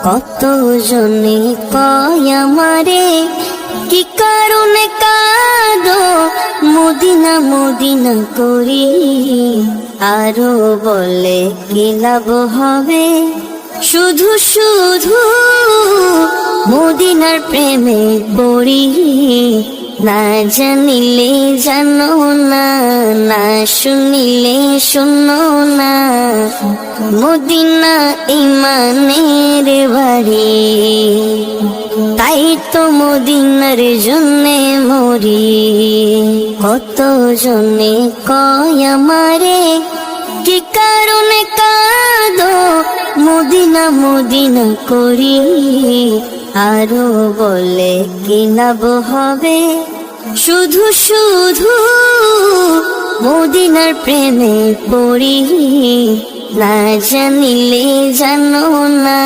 কত জনে কয় আমারে কি কারণে কাঁদো মদিনা মদিনা করি, আরো বলে কি লাভ হবে শুধু শুধু মদিনার প্রেমে পড়ি। না জানিলে জানো না, না শুনিলে শোনো না, মদিনা ইমানের বাড়ি। তাই তো মদিনার জন্যে মরি। কত জনে কয় আমারে কি কারণে কাঁদো মদিনা মদিনা করি, আরো বলে কি লাভ হবে শুধু শুধু মদিনার প্রেমে পড়ি। না জানিলে জানো না।